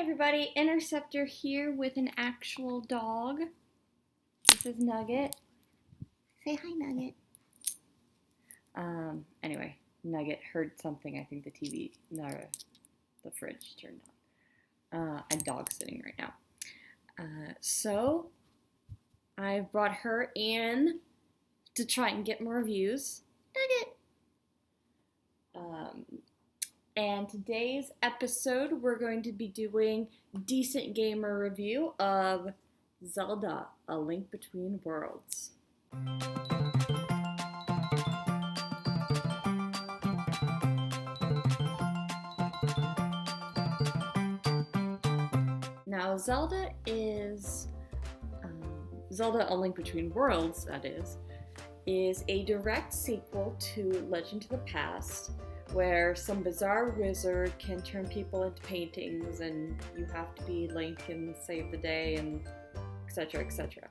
everybody, Interceptor here with an actual dog. This is Nugget. Say hi, Nugget. Anyway, Nugget heard something. I think the TV, no, the fridge turned on. A dog sitting right now. So I've brought her in to try and get more views. Nugget. And today's episode, we're going to be doing Decent Gamer review of Zelda: A Link Between Worlds. Now, Zelda is Zelda: A Link Between Worlds, that is a direct sequel to Legend of the Past, where some bizarre wizard can turn people into paintings and you have to be Link and save the day and etc, etc.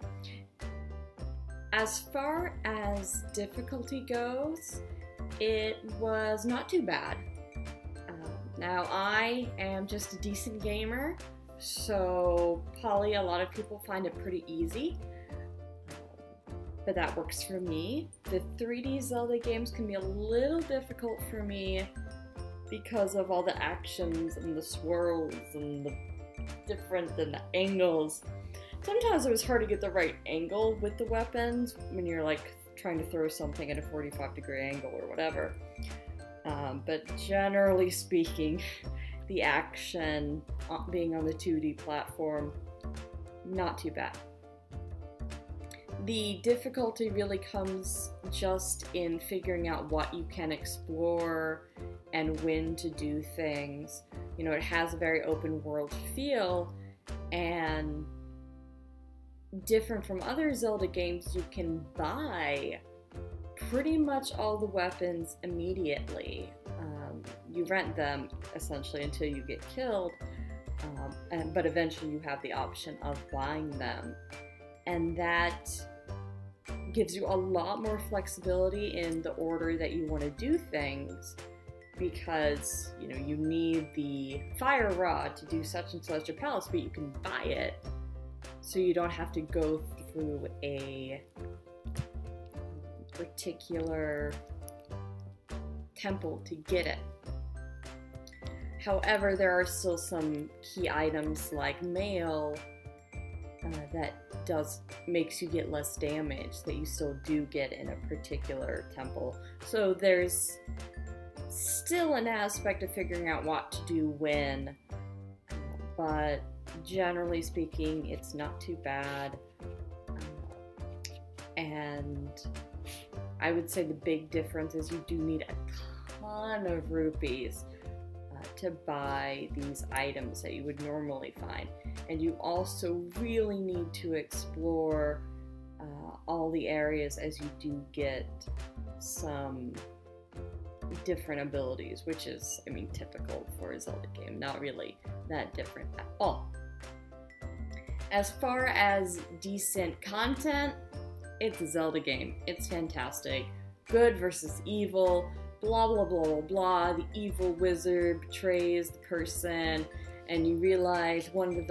As far as difficulty goes, it was not too bad. Now I am just a decent gamer, so probably a lot of people find it pretty easy. But that works for me. The 3D Zelda games can be a little difficult for me because of all the actions and the swirls and the different and the angles. Sometimes it was hard to get the right angle with the weapons when you're like trying to throw something at a 45-degree angle or whatever. But generally speaking, the action being on the 2D platform, not too bad. The difficulty really comes just in figuring out what you can explore and when to do things. You know, it has a very open world feel, and different from other Zelda games, you can buy pretty much all the weapons immediately. You rent them essentially until you get killed, but eventually you have the option of buying them. And that gives you a lot more flexibility in the order that you want to do things, because you know you need the fire rod to do such and such a palace, but you can buy it, so you don't have to go through a particular temple to get it. However, there are still some key items like mail that makes you get less damage that you still do get in a particular temple. So there's still an aspect of figuring out what to do when, but generally speaking, it's not too bad. And I would say the big difference is you do need a ton of rupees to buy these items that you would normally find. And you also really need to explore all the areas, as you do get some different abilities, which is, I mean, typical for a Zelda game, not really that different at all. As far as decent content, it's a Zelda game. It's fantastic. Good versus evil, blah blah blah blah blah. The evil wizard betrays the person, and you realize one of the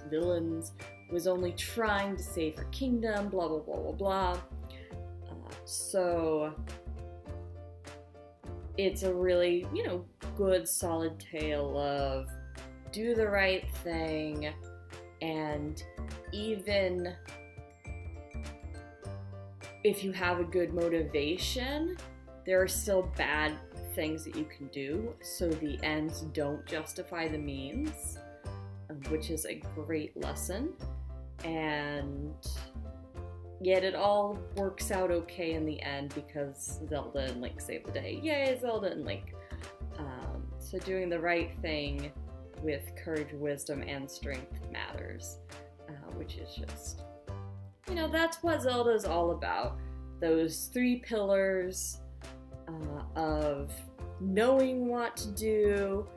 villains was only trying to save her kingdom, blah blah blah blah blah. So it's a really, good solid tale of do the right thing, and even if you have a good motivation, there are still bad things that you can do, so the ends don't justify the means, which is a great lesson. And yet it all works out okay in the end because Zelda and Link save the day. Yay, Zelda and Link! So doing the right thing with courage, wisdom, and strength matters, which is just, that's what Zelda is all about. Those 3 pillars of knowing what to do,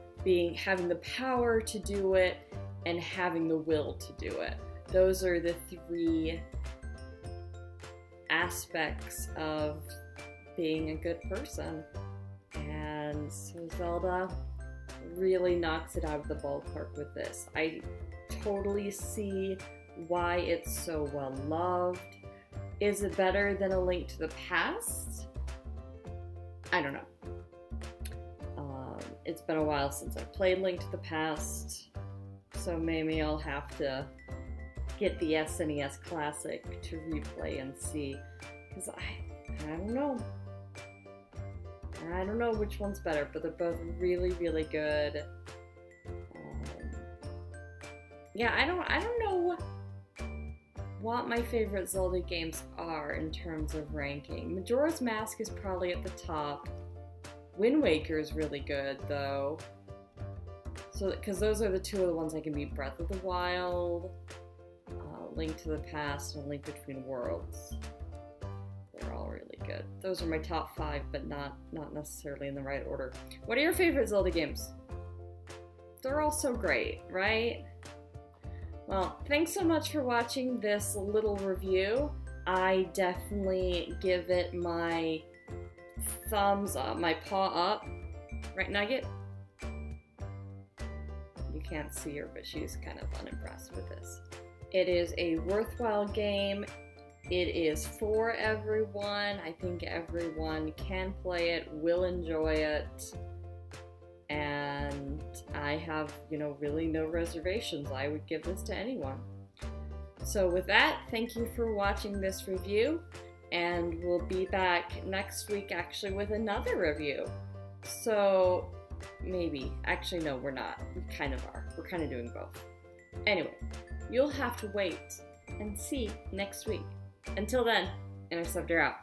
having the power to do it, and having the will to do it. Those are the 3 aspects of being a good person. And so Zelda really knocks it out of the ballpark with this. I totally see why it's so well loved. Is it better than A Link to the Past? I don't know. It's been a while since I played Link to the Past, so maybe I'll have to get the SNES Classic to replay and see, because I don't know. I don't know which one's better, but they're both really, really good. Yeah, I don't know what my favorite Zelda games are in terms of ranking. Majora's Mask is probably at the top. Wind Waker is really good, though. So, because those are the two of the ones I can beat. Breath of the Wild, Link to the Past, and Link Between Worlds. They're all really good. Those are my top 5, but not necessarily in the right order. What are your favorite Zelda games? They're all so great, right? Well, thanks so much for watching this little review. I definitely give it my thumbs up, my paw up. Right, Nugget? You can't see her, but she's kind of unimpressed with this. It is a worthwhile game. It is for everyone. I think everyone can play it, will enjoy it. And I have, really no reservations. I would give this to anyone. So with that, thank you for watching this review. And we'll be back next week actually with another review. So maybe. Actually, no, we're not. We kind of are. We're kind of doing both. Anyway, you'll have to wait and see next week. Until then, Interceptor out.